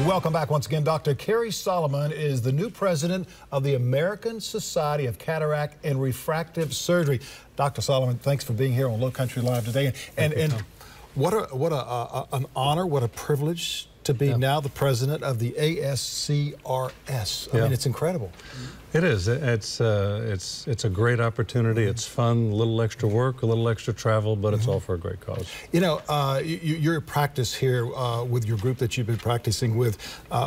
welcome back once again. Dr. Kerry Solomon is the new president of the American Society of Cataract and Refractive Surgery. Dr. Solomon, thanks for being here on Low Country Live today. And what an honor, what a privilege to be now the president of the ASCRS. I mean, it's incredible. It is. It's a great opportunity. It's fun, a little extra work, a little extra travel, but it's all for a great cause. You know, your practice here with your group that you've been practicing with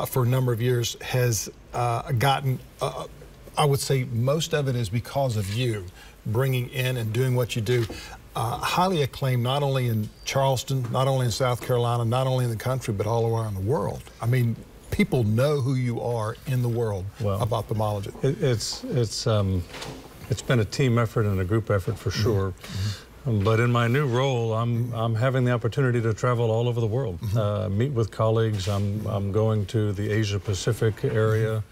for a number of years has gotten, I would say most of it is because of you bringing in and doing what you do. Highly acclaimed not only in Charleston, not only in South Carolina, not only in the country, but all around the world. I mean, people know who you are in the world of ophthalmology. It's been a team effort and a group effort for sure. But in my new role, I'm having the opportunity to travel all over the world, meet with colleagues. I'm going to the Asia Pacific area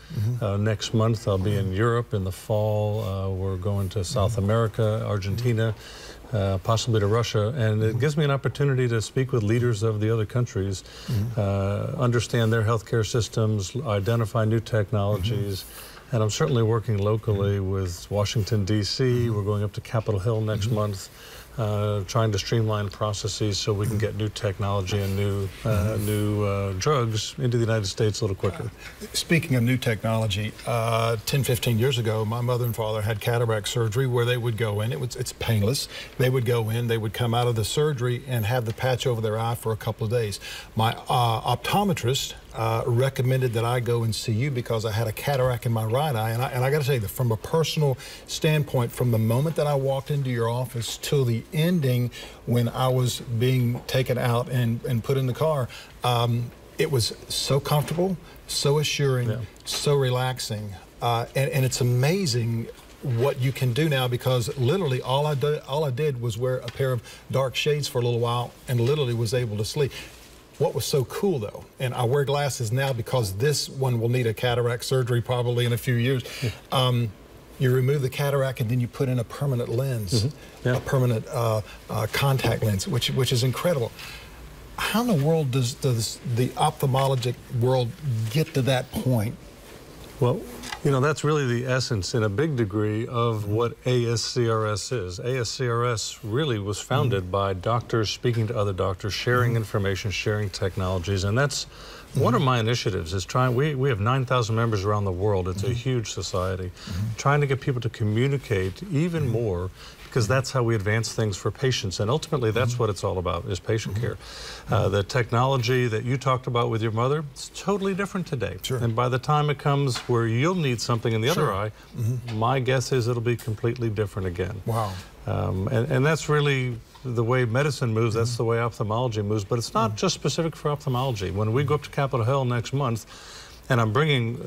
next month. I'll be in Europe in the fall. We're going to South America, Argentina, possibly to Russia, and it gives me an opportunity to speak with leaders of the other countries, understand their healthcare systems, identify new technologies. And I'm certainly working locally with Washington, D.C. We're going up to Capitol Hill next month, trying to streamline processes so we can get new technology and new drugs into the United States a little quicker. Speaking of new technology, 10, 15 years ago, my mother and father had cataract surgery where they would go in. It's painless. They would go in, they would come out of the surgery and have the patch over their eye for a couple of days. My optometrist recommended that I go and see you because I had a cataract in my right eye. And I got to say that from a personal standpoint, from the moment that I walked into your office till the ending when I was being taken out and put in the car, it was so comfortable, so assuring, so relaxing. And it's amazing what you can do now, because literally all I did was wear a pair of dark shades for a little while and literally was able to sleep. What was so cool, though, and I wear glasses now because this one will need a cataract surgery probably in a few years. You remove the cataract and then you put in a permanent lens, a permanent contact lens, which is incredible. How in the world does the ophthalmologic world get to that point? Well, you know, that's really the essence in a big degree of what ASCRS is. ASCRS really was founded by doctors speaking to other doctors, sharing information, sharing technologies, and that's one of my initiatives is we have 9,000 members around the world. It's a huge society. Trying to get people to communicate even more, because that's how we advance things for patients. And ultimately, that's what it's all about, is patient care. The technology that you talked about with your mother, it's totally different today. And by the time it comes where you'll need something in the other eye, my guess is it'll be completely different again. Wow. And that's really the way medicine moves, that's the way ophthalmology moves, but it's not just specific for ophthalmology. When we go up to Capitol Hill next month, and I'm bringing,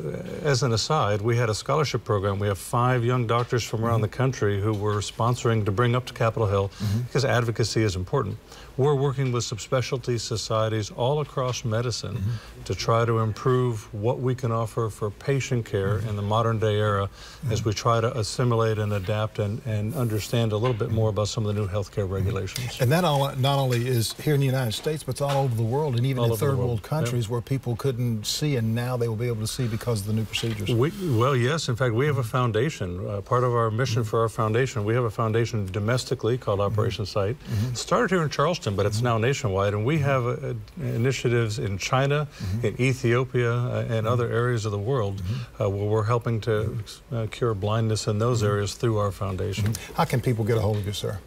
as an aside, we had a scholarship program. We have 5 young doctors from around the country who we're sponsoring to bring up to Capitol Hill because advocacy is important. We're working with subspecialty societies all across medicine to try to improve what we can offer for patient care in the modern day era as we try to assimilate and adapt and understand a little bit more about some of the new healthcare regulations. And that not only is here in the United States, but it's all over the world, and even in third world countries where people couldn't see, and now they will be able to see because of the new procedures. Well, yes. In fact, we have a foundation. Part of our mission for our foundation, we have a foundation domestically called Operation Sight. It started here in Charleston, but it's now nationwide, and we have initiatives in China, in Ethiopia, and other areas of the world where we're helping to cure blindness in those areas through our foundation. How can people get a hold of you, sir?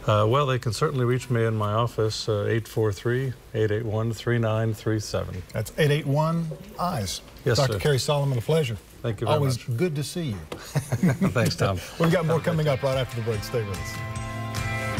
Well, they can certainly reach me in my office, 843-881-3937. That's 881-EYES. Yes, Dr. sir. Kerry Solomon, a pleasure. Thank you very much. Always good to see you. Thanks, Tom. We've got more coming up right after the break. Stay with us.